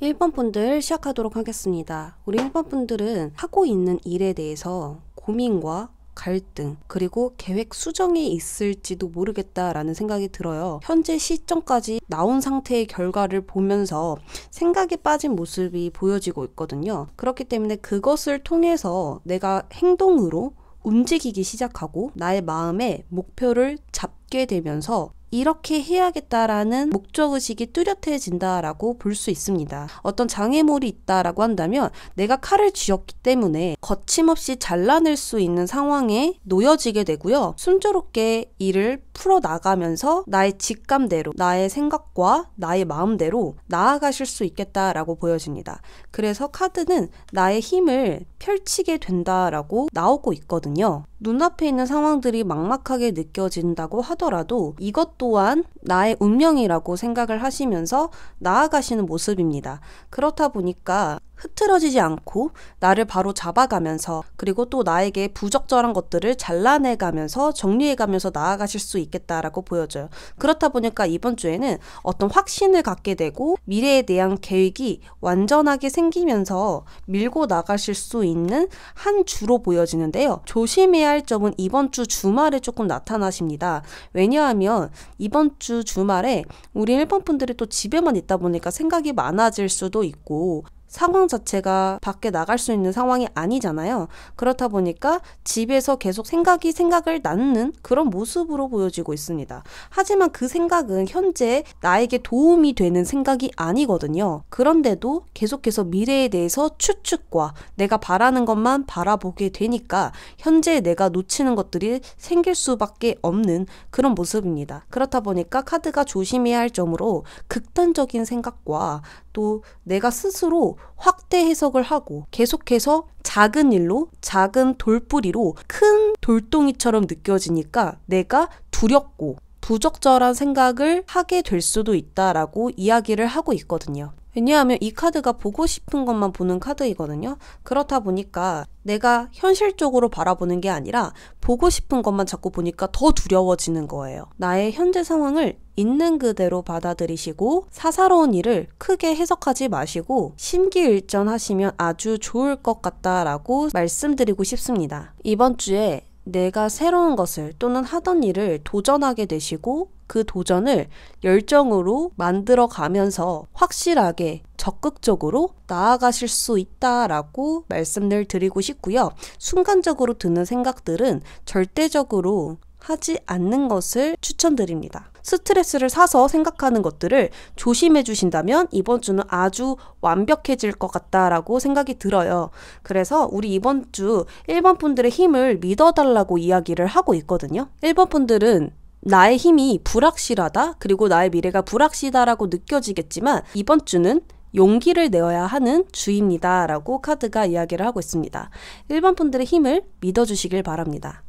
1번 분들 시작하도록 하겠습니다. 우리 1번 분들은 하고 있는 일에 대해서 고민과 갈등, 그리고 계획 수정이 있을지도 모르겠다라는 생각이 들어요. 현재 시점까지 나온 상태의 결과를 보면서 생각에 빠진 모습이 보여지고 있거든요. 그렇기 때문에 그것을 통해서 내가 행동으로 움직이기 시작하고 나의 마음에 목표를 잡게 되면서 이렇게 해야겠다라는 목적의식이 뚜렷해진다라고 볼 수 있습니다. 어떤 장애물이 있다라고 한다면 내가 칼을 쥐었기 때문에 거침없이 잘라낼 수 있는 상황에 놓여지게 되고요. 순조롭게 일을 풀어나가면서 나의 직감대로, 나의 생각과 나의 마음대로 나아가실 수 있겠다라고 보여집니다. 그래서 카드는 나의 힘을 펼치게 된다라고 나오고 있거든요. 눈앞에 있는 상황들이 막막하게 느껴진다고 하더라도 이것 또한 나의 운명이라고 생각을 하시면서 나아가시는 모습입니다. 그렇다 보니까 흐트러지지 않고 나를 바로 잡아가면서 그리고 또 나에게 부적절한 것들을 잘라내가면서 정리해가면서 나아가실 수 있겠다라고 보여져요. 그렇다 보니까 이번 주에는 어떤 확신을 갖게 되고 미래에 대한 계획이 완전하게 생기면서 밀고 나가실 수 있는 한 주로 보여지는데요. 조심해야 할 점은 이번 주 주말에 조금 나타나십니다. 왜냐하면 이번 주 주말에 우리 1번 분들이 또 집에만 있다 보니까 생각이 많아질 수도 있고 상황 자체가 밖에 나갈 수 있는 상황이 아니잖아요. 그렇다 보니까 집에서 계속 생각을 낳는 그런 모습으로 보여지고 있습니다. 하지만 그 생각은 현재 나에게 도움이 되는 생각이 아니거든요. 그런데도 계속해서 미래에 대해서 추측과 내가 바라는 것만 바라보게 되니까 현재 내가 놓치는 것들이 생길 수밖에 없는 그런 모습입니다. 그렇다 보니까 카드가 조심해야 할 점으로 극단적인 생각과 또 내가 스스로 확대 해석을 하고 계속해서 작은 일로 작은 돌뿌리로 큰 돌덩이처럼 느껴지니까 내가 두렵고 부적절한 생각을 하게 될 수도 있다라고 이야기를 하고 있거든요. 왜냐하면 이 카드가 보고 싶은 것만 보는 카드이거든요. 그렇다 보니까 내가 현실적으로 바라보는 게 아니라 보고 싶은 것만 자꾸 보니까 더 두려워지는 거예요. 나의 현재 상황을 있는 그대로 받아들이시고 사사로운 일을 크게 해석하지 마시고 심기일전하시면 아주 좋을 것 같다라고 말씀드리고 싶습니다. 이번 주에 내가 새로운 것을 또는 하던 일을 도전하게 되시고 그 도전을 열정으로 만들어 가면서 확실하게 적극적으로 나아가실 수 있다라고 말씀을 드리고 싶고요. 순간적으로 드는 생각들은 절대적으로 하지 않는 것을 추천드립니다. 스트레스를 사서 생각하는 것들을 조심해 주신다면 이번 주는 아주 완벽해질 것 같다라고 생각이 들어요. 그래서 우리 이번 주 1번 분들의 힘을 믿어달라고 이야기를 하고 있거든요. 1번 분들은 나의 힘이 불확실하다, 그리고 나의 미래가 불확실하다라고 느껴지겠지만 이번 주는 용기를 내어야 하는 주입니다 라고 카드가 이야기를 하고 있습니다. 1번 분들의 힘을 믿어주시길 바랍니다.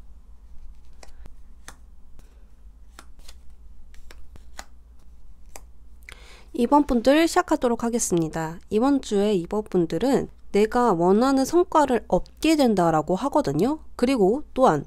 2번 분들 시작하도록 하겠습니다. 이번 주에 2번 분들은 내가 원하는 성과를 얻게 된다라고 하거든요. 그리고 또한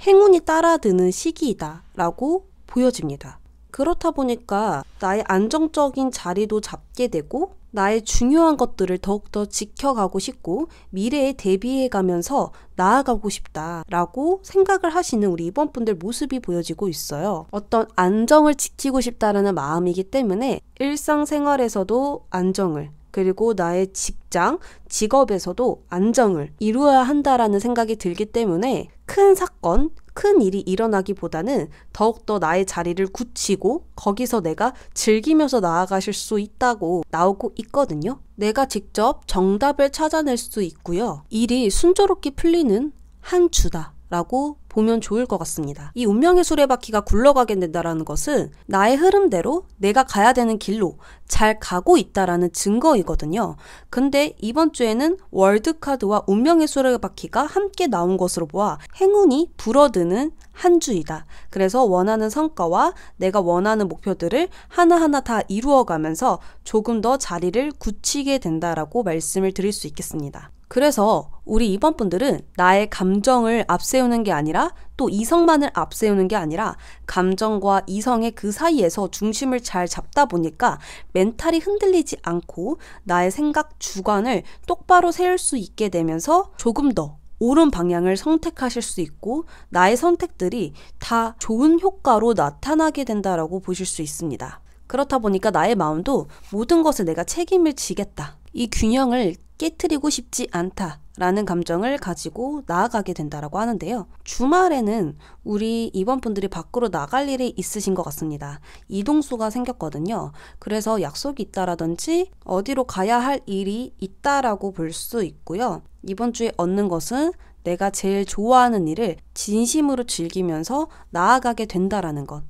행운이 따라드는 시기이다 라고 보여집니다. 그렇다 보니까 나의 안정적인 자리도 잡게 되고 나의 중요한 것들을 더욱더 지켜가고 싶고 미래에 대비해가면서 나아가고 싶다라고 생각을 하시는 우리 2번 분들 모습이 보여지고 있어요. 어떤 안정을 지키고 싶다라는 마음이기 때문에 일상생활에서도 안정을, 그리고 나의 직장, 직업에서도 안정을 이루어야 한다라는 생각이 들기 때문에 큰 사건, 큰 일이 일어나기보다는 더욱더 나의 자리를 굳히고 거기서 내가 즐기면서 나아가실 수 있다고 나오고 있거든요. 내가 직접 정답을 찾아낼 수 있고요. 일이 순조롭게 풀리는 한 주다 라고 보면 좋을 것 같습니다. 이 운명의 수레바퀴가 굴러가게 된다는 것은 나의 흐름대로 내가 가야 되는 길로 잘 가고 있다라는 증거이거든요. 근데 이번 주에는 월드카드와 운명의 수레바퀴가 함께 나온 것으로 보아 행운이 불어드는 한 주이다. 그래서 원하는 성과와 내가 원하는 목표들을 하나하나 다 이루어가면서 조금 더 자리를 굳히게 된다라고 말씀을 드릴 수 있겠습니다. 그래서 우리 2번 분들은 나의 감정을 앞세우는 게 아니라 또 이성만을 앞세우는 게 아니라 감정과 이성의 그 사이에서 중심을 잘 잡다 보니까 멘탈이 흔들리지 않고 나의 생각 주관을 똑바로 세울 수 있게 되면서 조금 더 옳은 방향을 선택하실 수 있고 나의 선택들이 다 좋은 효과로 나타나게 된다라고 보실 수 있습니다. 그렇다 보니까 나의 마음도 모든 것을 내가 책임을 지겠다. 이 균형을 깨트리고 싶지 않다라는 감정을 가지고 나아가게 된다라고 하는데요. 주말에는 우리 2번 분들이 밖으로 나갈 일이 있으신 것 같습니다. 이동수가 생겼거든요. 그래서 약속이 있다라든지 어디로 가야 할 일이 있다라고 볼 수 있고요. 이번 주에 얻는 것은 내가 제일 좋아하는 일을 진심으로 즐기면서 나아가게 된다라는 것.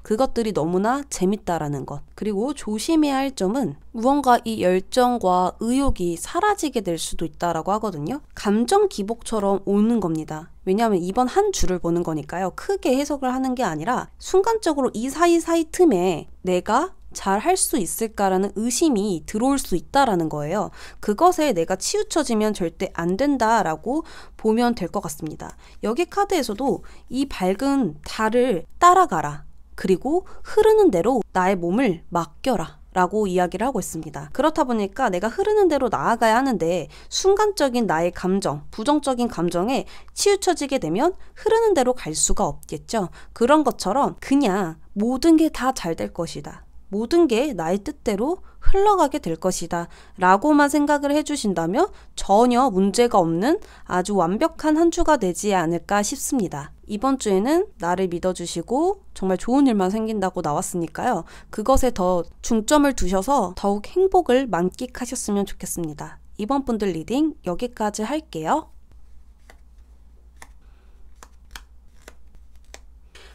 그것들이 너무나 재밌다라는 것. 그리고 조심해야 할 점은 무언가 이 열정과 의욕이 사라지게 될 수도 있다라고 하거든요. 감정 기복처럼 오는 겁니다. 왜냐하면 이번 한 주를 보는 거니까요. 크게 해석을 하는 게 아니라 순간적으로 이 사이사이 틈에 내가 잘 할 수 있을까라는 의심이 들어올 수 있다라는 거예요. 그것에 내가 치우쳐지면 절대 안 된다라고 보면 될 것 같습니다. 여기 카드에서도 이 밝은 달을 따라가라. 그리고 흐르는 대로 나의 몸을 맡겨라 라고 이야기를 하고 있습니다. 그렇다 보니까 내가 흐르는 대로 나아가야 하는데 순간적인 나의 감정, 부정적인 감정에 치우쳐지게 되면 흐르는 대로 갈 수가 없겠죠. 그런 것처럼 그냥 모든 게 다 잘 될 것이다. 모든 게 나의 뜻대로 흘러가게 될 것이다 라고만 생각을 해주신다면 전혀 문제가 없는 아주 완벽한 한 주가 되지 않을까 싶습니다. 이번 주에는 나를 믿어주시고 정말 좋은 일만 생긴다고 나왔으니까요. 그것에 더 중점을 두셔서 더욱 행복을 만끽하셨으면 좋겠습니다. 이번 분들 리딩 여기까지 할게요.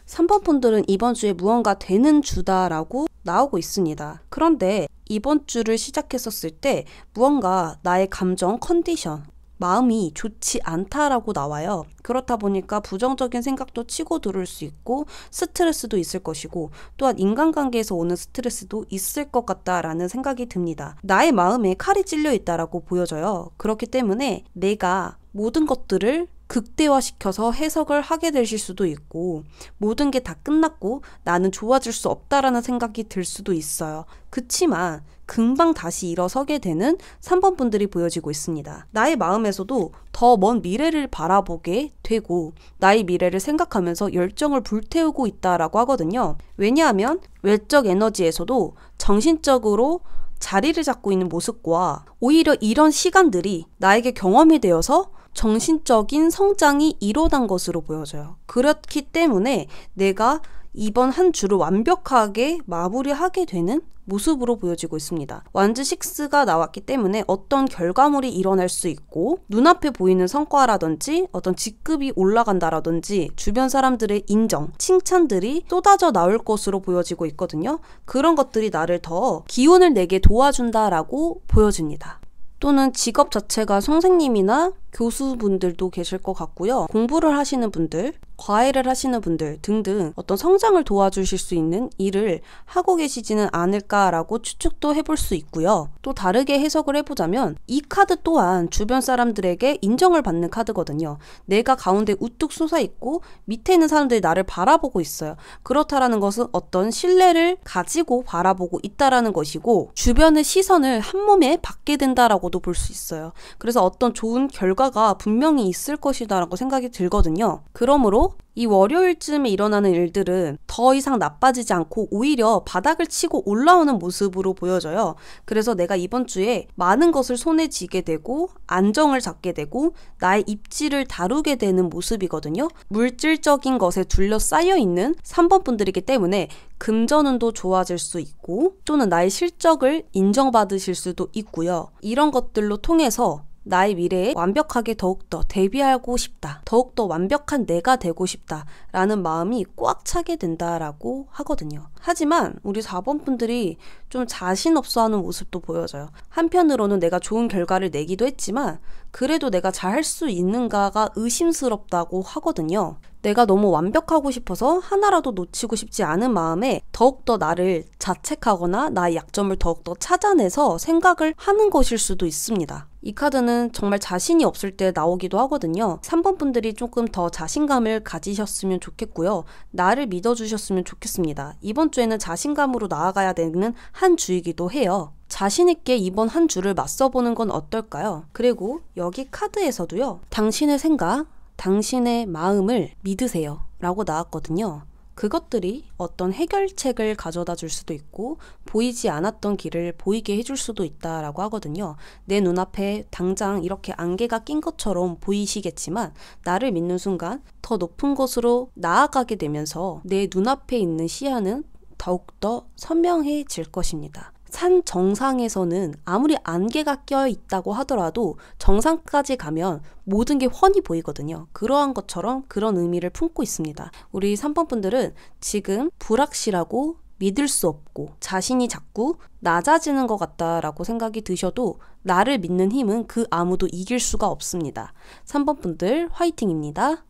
3번 분들은 이번 주에 무언가 되는 주다라고 나오고 있습니다. 그런데 이번 주를 시작했었을 때 무언가 나의 감정, 컨디션, 마음이 좋지 않다라고 나와요. 그렇다 보니까 부정적인 생각도 치고 들어올 수 있고 스트레스도 있을 것이고 또한 인간관계에서 오는 스트레스도 있을 것 같다라는 생각이 듭니다. 나의 마음에 칼이 찔려 있다라고 보여져요. 그렇기 때문에 내가 모든 것들을 극대화시켜서 해석을 하게 되실 수도 있고 모든 게 다 끝났고 나는 좋아질 수 없다라는 생각이 들 수도 있어요. 그치만 금방 다시 일어서게 되는 3번 분들이 보여지고 있습니다. 나의 마음에서도 더 먼 미래를 바라보게 되고 나의 미래를 생각하면서 열정을 불태우고 있다라고 하거든요. 왜냐하면 외적 에너지에서도 정신적으로 자리를 잡고 있는 모습과 오히려 이런 시간들이 나에게 경험이 되어서 정신적인 성장이 일어난 것으로 보여져요. 그렇기 때문에 내가 이번 한 주를 완벽하게 마무리하게 되는 모습으로 보여지고 있습니다. 완즈 6가 나왔기 때문에 어떤 결과물이 일어날 수 있고 눈앞에 보이는 성과라든지 어떤 직급이 올라간다라든지 주변 사람들의 인정, 칭찬들이 쏟아져 나올 것으로 보여지고 있거든요. 그런 것들이 나를 더 기운을 내게 도와준다라고 보여집니다. 또는 직업 자체가 선생님이나 교수분들도 계실 것 같고요. 공부를 하시는 분들, 과외를 하시는 분들 등등 어떤 성장을 도와주실 수 있는 일을 하고 계시지는 않을까라고 추측도 해볼 수 있고요. 또 다르게 해석을 해보자면 이 카드 또한 주변 사람들에게 인정을 받는 카드거든요. 내가 가운데 우뚝 솟아있고 밑에 있는 사람들이 나를 바라보고 있어요. 그렇다라는 것은 어떤 신뢰를 가지고 바라보고 있다라는 것이고 주변의 시선을 한 몸에 받게 된다라고도 볼 수 있어요. 그래서 어떤 좋은 결과가 분명히 있을 것이다 라고 생각이 들거든요. 그러므로 이 월요일쯤에 일어나는 일들은 더 이상 나빠지지 않고 오히려 바닥을 치고 올라오는 모습으로 보여져요. 그래서 내가 이번 주에 많은 것을 손에 쥐게 되고 안정을 잡게 되고 나의 입지를 다루게 되는 모습이거든요. 물질적인 것에 둘러싸여 있는 3번 분들이기 때문에 금전운도 좋아질 수 있고 또는 나의 실적을 인정받으실 수도 있고요. 이런 것들로 통해서 나의 미래에 완벽하게 더욱더 대비하고 싶다. 더욱더 완벽한 내가 되고 싶다. 라는 마음이 꽉 차게 된다라고 하거든요. 하지만 우리 4번 분들이 좀 자신 없어 하는 모습도 보여져요. 한편으로는 내가 좋은 결과를 내기도 했지만 그래도 내가 잘할 수 있는가가 의심스럽다고 하거든요. 내가 너무 완벽하고 싶어서 하나라도 놓치고 싶지 않은 마음에 더욱더 나를 자책하거나 나의 약점을 더욱더 찾아내서 생각을 하는 것일 수도 있습니다. 이 카드는 정말 자신이 없을 때 나오기도 하거든요. 3번 분들이 조금 더 자신감을 가지셨으면 좋겠고요. 나를 믿어주셨으면 좋겠습니다. 이번 주에는 자신감으로 나아가야 되는 한 주이기도 해요. 자신있게 이번 한 주를 맞서보는 건 어떨까요? 그리고 여기 카드에서도요. 당신의 생각, 당신의 마음을 믿으세요 라고 나왔거든요. 그것들이 어떤 해결책을 가져다 줄 수도 있고 보이지 않았던 길을 보이게 해줄 수도 있다라고 하거든요. 내 눈앞에 당장 이렇게 안개가 낀 것처럼 보이시겠지만 나를 믿는 순간 더 높은 곳으로 나아가게 되면서 내 눈앞에 있는 시야는 더욱더 선명해질 것입니다. 산 정상에서는 아무리 안개가 껴 있다고 하더라도 정상까지 가면 모든 게 훤히 보이거든요. 그러한 것처럼 그런 의미를 품고 있습니다. 우리 3번 분들은 지금 불확실하고 믿을 수 없고 자신이 자꾸 낮아지는 것 같다라고 생각이 드셔도 나를 믿는 힘은 그 아무도 이길 수가 없습니다. 3번 분들 화이팅입니다.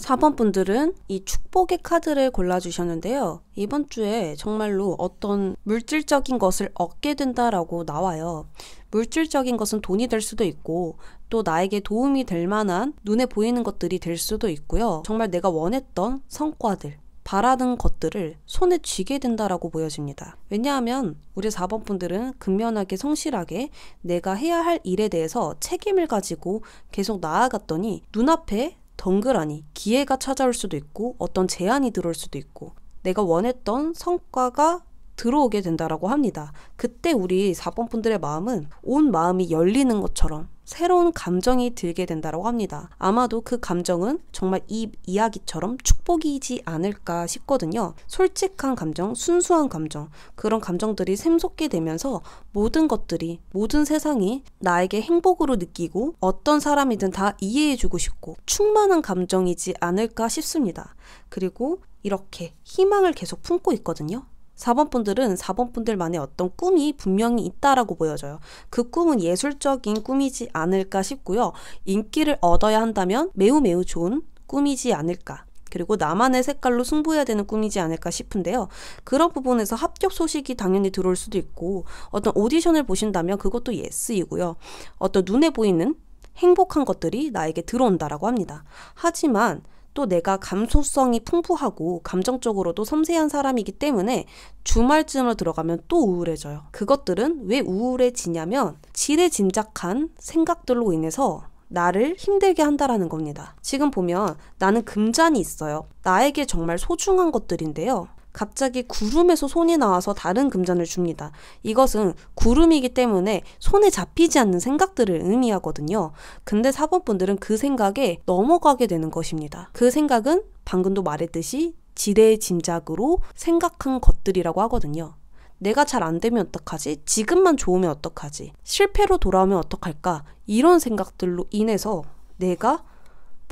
4번 분들은 이 축복의 카드를 골라주셨는데요. 이번 주에 정말로 어떤 물질적인 것을 얻게 된다라고 나와요. 물질적인 것은 돈이 될 수도 있고 또 나에게 도움이 될 만한 눈에 보이는 것들이 될 수도 있고요. 정말 내가 원했던 성과들, 바라는 것들을 손에 쥐게 된다라고 보여집니다. 왜냐하면 우리 4번 분들은 근면하게 성실하게 내가 해야 할 일에 대해서 책임을 가지고 계속 나아갔더니 눈앞에 덩그러니 기회가 찾아올 수도 있고 어떤 제안이 들어올 수도 있고 내가 원했던 성과가 들어오게 된다라고 합니다. 그때 우리 4번 분들의 마음은 온 마음이 열리는 것처럼 새로운 감정이 들게 된다라고 합니다. 아마도 그 감정은 정말 이 이야기처럼 축복이지 않을까 싶거든요. 솔직한 감정, 순수한 감정, 그런 감정들이 샘솟게 되면서 모든 것들이, 모든 세상이 나에게 행복으로 느끼고 어떤 사람이든 다 이해해주고 싶고 충만한 감정이지 않을까 싶습니다. 그리고 이렇게 희망을 계속 품고 있거든요. 4번 분들은 4번 분들만의 어떤 꿈이 분명히 있다라고 보여져요. 그 꿈은 예술적인 꿈이지 않을까 싶고요. 인기를 얻어야 한다면 매우 좋은 꿈이지 않을까. 그리고 나만의 색깔로 승부해야 되는 꿈이지 않을까 싶은데요. 그런 부분에서 합격 소식이 당연히 들어올 수도 있고 어떤 오디션을 보신다면 그것도 예스이고요. 어떤 눈에 보이는 행복한 것들이 나에게 들어온다라고 합니다. 하지만 또 내가 감수성이 풍부하고 감정적으로도 섬세한 사람이기 때문에 주말쯤으로 들어가면 또 우울해져요. 그것들은 왜 우울해지냐면 지레짐작한 생각들로 인해서 나를 힘들게 한다라는 겁니다. 지금 보면 나는 금잔이 있어요. 나에게 정말 소중한 것들인데요. 갑자기 구름에서 손이 나와서 다른 금잔을 줍니다. 이것은 구름이기 때문에 손에 잡히지 않는 생각들을 의미하거든요. 근데 4번 분들은 그 생각에 넘어가게 되는 것입니다. 그 생각은 방금도 말했듯이 지레짐작으로 생각한 것들이라고 하거든요. 내가 잘 안 되면 어떡하지? 지금만 좋으면 어떡하지? 실패로 돌아오면 어떡할까? 이런 생각들로 인해서 내가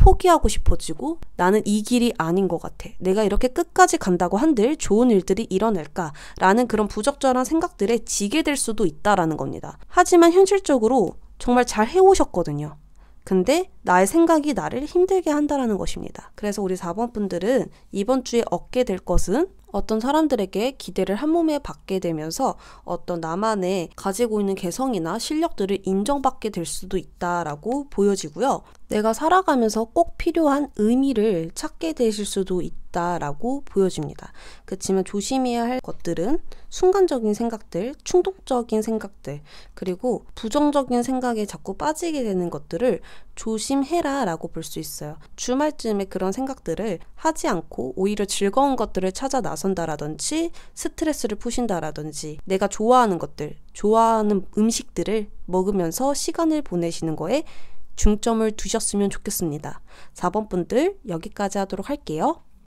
포기하고 싶어지고 나는 이 길이 아닌 것 같아. 내가 이렇게 끝까지 간다고 한들 좋은 일들이 일어날까? 라는 그런 부적절한 생각들에 지게 될 수도 있다라는 겁니다. 하지만 현실적으로 정말 잘 해오셨거든요. 근데 나의 생각이 나를 힘들게 한다라는 것입니다. 그래서 우리 4번 분들은 이번 주에 얻게 될 것은 어떤 사람들에게 기대를 한 몸에 받게 되면서 어떤 나만의 가지고 있는 개성이나 실력들을 인정받게 될 수도 있다라고 보여지고요. 내가 살아가면서 꼭 필요한 의미를 찾게 되실 수도 있다라고 보여집니다. 그렇지만 조심해야 할 것들은 순간적인 생각들, 충동적인 생각들, 그리고 부정적인 생각에 자꾸 빠지게 되는 것들을 조심해라 라고 볼 수 있어요. 주말쯤에 그런 생각들을 하지 않고 오히려 즐거운 것들을 찾아 나선다라든지 스트레스를 푸신다라든지 내가 좋아하는 것들, 좋아하는 음식들을 먹으면서 시간을 보내시는 거에 중점을 두셨으면 좋겠습니다. 4번 분들 여기까지 하도록 할게요.